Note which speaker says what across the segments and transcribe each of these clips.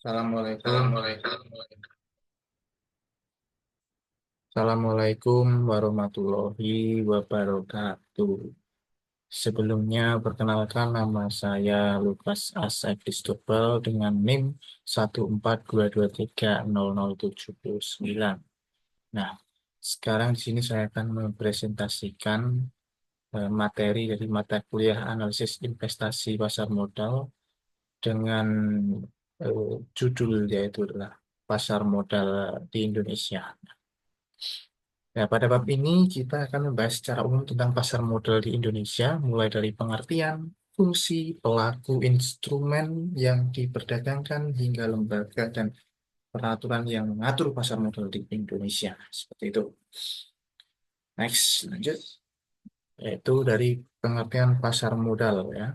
Speaker 1: Assalamualaikum. Assalamualaikum warahmatullahi wabarakatuh. Sebelumnya, perkenalkan nama saya Lukas Asep Christopher dengan NIM 142230079. Nah, sekarang di sini saya akan mempresentasikan materi dari mata kuliah analisis investasi pasar modal dengan judul yaitu adalah pasar modal di Indonesia. Ya, pada bab ini kita akan membahas secara umum tentang pasar modal di Indonesia, mulai dari pengertian, fungsi, pelaku, instrumen yang diperdagangkan, hingga lembaga dan peraturan yang mengatur pasar modal di Indonesia. Seperti itu. Next, lanjut. Yaitu dari pengertian pasar modal ya.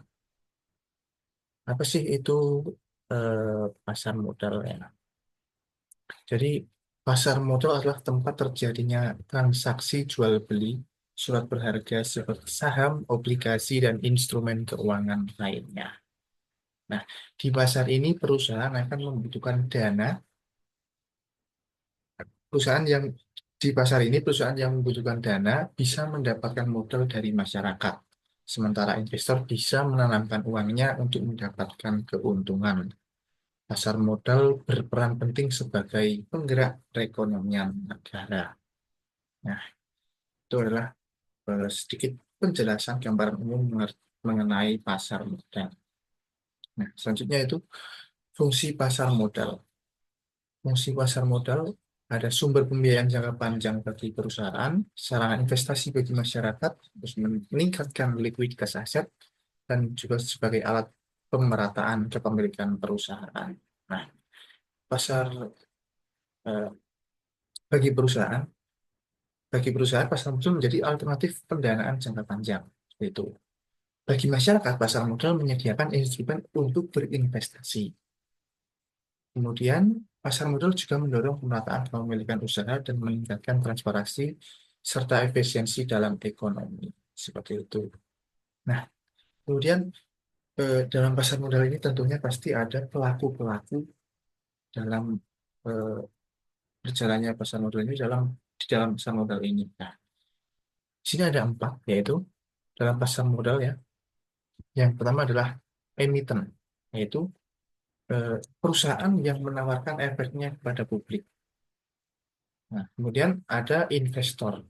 Speaker 1: Apa sih itu pasar modal ya? Jadi, pasar modal adalah tempat terjadinya transaksi jual beli surat berharga seperti saham, obligasi, dan instrumen keuangan lainnya. Nah, di pasar ini perusahaan akan membutuhkan dana. Perusahaan yang di pasar ini perusahaan yang membutuhkan dana bisa mendapatkan modal dari masyarakat. Sementara investor bisa menanamkan uangnya untuk mendapatkan keuntungan. Pasar modal berperan penting sebagai penggerak perekonomian negara. Nah, itu adalah sedikit penjelasan gambaran umum mengenai pasar modal. Nah, selanjutnya itu fungsi pasar modal. Fungsi pasar modal ada sumber pembiayaan jangka panjang bagi perusahaan, sarana investasi bagi masyarakat, terus meningkatkan likuiditas aset, dan juga sebagai alat pemerataan kepemilikan perusahaan. Nah, pasar eh, bagi perusahaan, pasar modal menjadi alternatif pendanaan jangka panjang. Seperti itu. Bagi masyarakat, pasar modal menyediakan instrumen untuk berinvestasi. Kemudian, pasar modal juga mendorong pemerataan kepemilikan usaha dan meningkatkan transparansi serta efisiensi dalam ekonomi. Seperti itu. Nah, kemudian dalam pasar modal ini tentunya pasti ada pelaku-pelaku dalam eh, berjalannya pasar modal ini di dalam pasar modal ini. Nah, di sini ada empat, yaitu dalam pasar modal ya. Yang pertama adalah emiten, yaitu perusahaan yang menawarkan efeknya kepada publik. Nah, kemudian ada investor.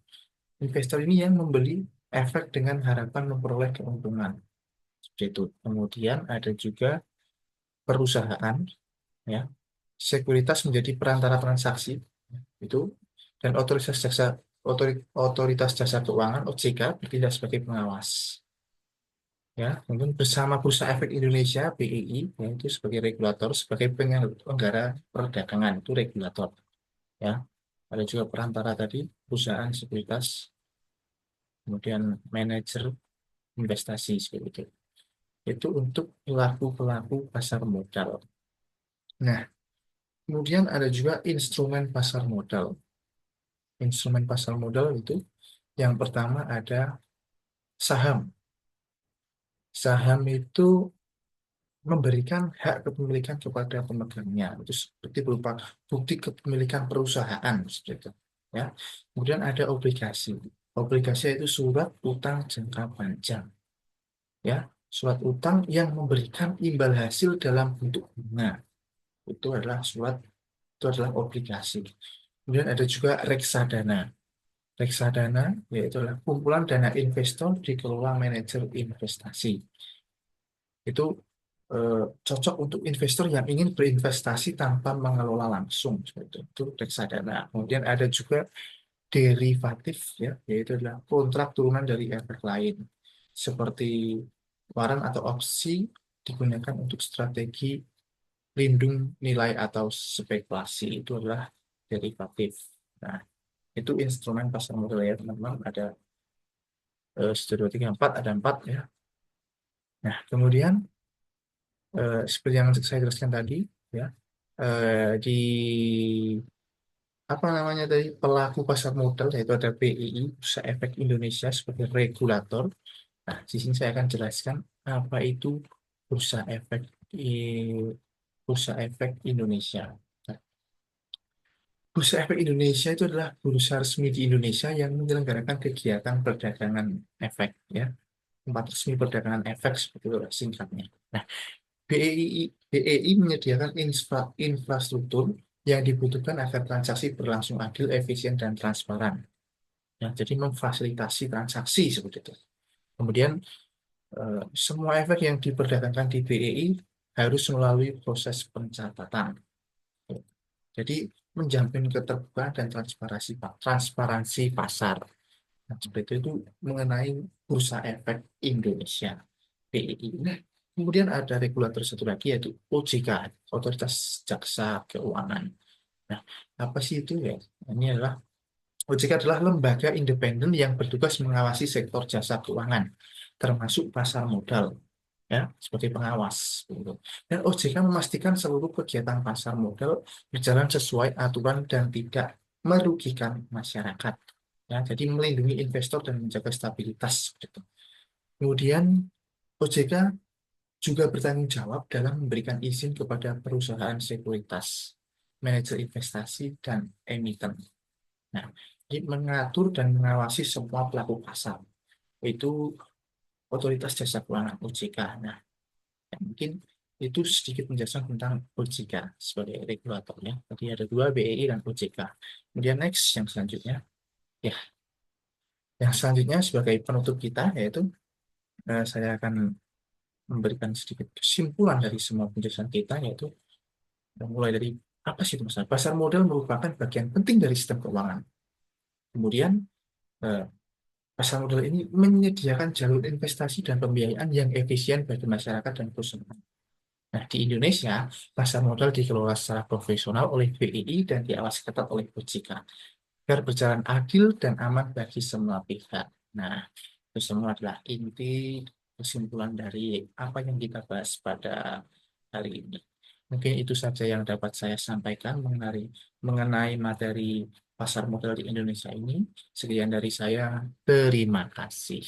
Speaker 1: Investor ini yang membeli efek dengan harapan memperoleh keuntungan. Seperti itu. Kemudian ada juga perusahaan, ya, sekuritas menjadi perantara transaksi itu, dan otoritas jasa keuangan (OJK) bertindak sebagai pengawas. Ya, mungkin bersama Bursa Efek Indonesia (BEI) yaitu sebagai regulator, sebagai penyelenggara perdagangan itu regulator. Ya, ada juga perantara tadi, perusahaan sekuritas, kemudian manajer investasi seperti itu. Itu untuk pelaku-pelaku pasar modal. Nah, kemudian ada juga instrumen pasar modal. Instrumen pasar modal itu yang pertama ada saham. Saham itu memberikan hak kepemilikan kepada pemegangnya. Itu seperti berupa bukti kepemilikan perusahaan seperti itu. Ya. Kemudian ada obligasi. Obligasi itu surat utang jangka panjang. Ya, surat utang yang memberikan imbal hasil dalam bentuk bunga. Itu adalah obligasi. Kemudian ada juga reksadana. Reksadana yaitu adalah kumpulan dana investor dikelola manajer investasi. Itu cocok untuk investor yang ingin berinvestasi tanpa mengelola langsung. Itu reksadana. Kemudian ada juga derivatif, ya, yaitu adalah kontrak turunan dari efek lain seperti waran atau opsi digunakan untuk strategi lindung nilai atau spekulasi. Itu adalah derivatif. Nah, itu instrumen pasar modal ya teman-teman. Ada 1, 2, 3, 4, ada 4 ya. Nah, kemudian seperti yang saya jelaskan tadi, ya, di apa namanya tadi, pelaku pasar modal yaitu ada BEI, Bursa Efek Indonesia sebagai regulator. Nah, di sini saya akan jelaskan apa itu Bursa Efek Bursa Efek Indonesia. Nah, Bursa Efek Indonesia itu adalah bursa resmi di Indonesia yang menyelenggarakan kegiatan perdagangan efek, ya, tempat resmi perdagangan efek seperti itu singkatnya. Nah, BEI menyediakan infrastruktur yang dibutuhkan agar transaksi berlangsung adil, efisien, dan transparan. Ya, jadi memfasilitasi transaksi seperti itu. Kemudian semua efek yang diperdagangkan di BEI harus melalui proses pencatatan. Jadi menjamin keterbukaan dan transparansi pasar. Nah, seperti itu mengenai Bursa Efek Indonesia, BEI. Nah, kemudian ada regulator satu lagi yaitu OJK, Otoritas Jasa Keuangan. Nah, apa sih itu ya? Ini adalah OJK adalah lembaga independen yang bertugas mengawasi sektor jasa keuangan, termasuk pasar modal, ya, sebagai pengawas. Gitu. Dan OJK memastikan seluruh kegiatan pasar modal berjalan sesuai aturan dan tidak merugikan masyarakat. Ya, jadi melindungi investor dan menjaga stabilitas. Gitu. Kemudian OJK juga bertanggung jawab dalam memberikan izin kepada perusahaan sekuritas, manajer investasi, dan emiten. Nah, jadi mengatur dan mengawasi semua pelaku pasar. Itu Otoritas Jasa Keuangan OJK. Nah, ya mungkin itu sedikit menjelaskan tentang OJK sebagai regulatornya. Tadi ada dua, BEI dan OJK. Kemudian next, yang selanjutnya. Ya, yang selanjutnya sebagai penutup kita, yaitu saya akan memberikan sedikit kesimpulan dari semua penjelasan kita, yaitu mulai dari apa sih itu masalah. Pasar modal merupakan bagian penting dari sistem keuangan. Kemudian, eh, pasar modal ini menyediakan jalur investasi dan pembiayaan yang efisien bagi masyarakat dan perusahaan. Nah, di Indonesia, pasar modal dikelola secara profesional oleh BI dan diawasi ketat oleh OJK agar berjalan adil dan aman bagi semua pihak. Nah, itu semua adalah inti kesimpulan dari apa yang kita bahas pada hari ini. Mungkin itu saja yang dapat saya sampaikan mengenai materi pasar modal di Indonesia ini. Sekian dari saya. Terima kasih.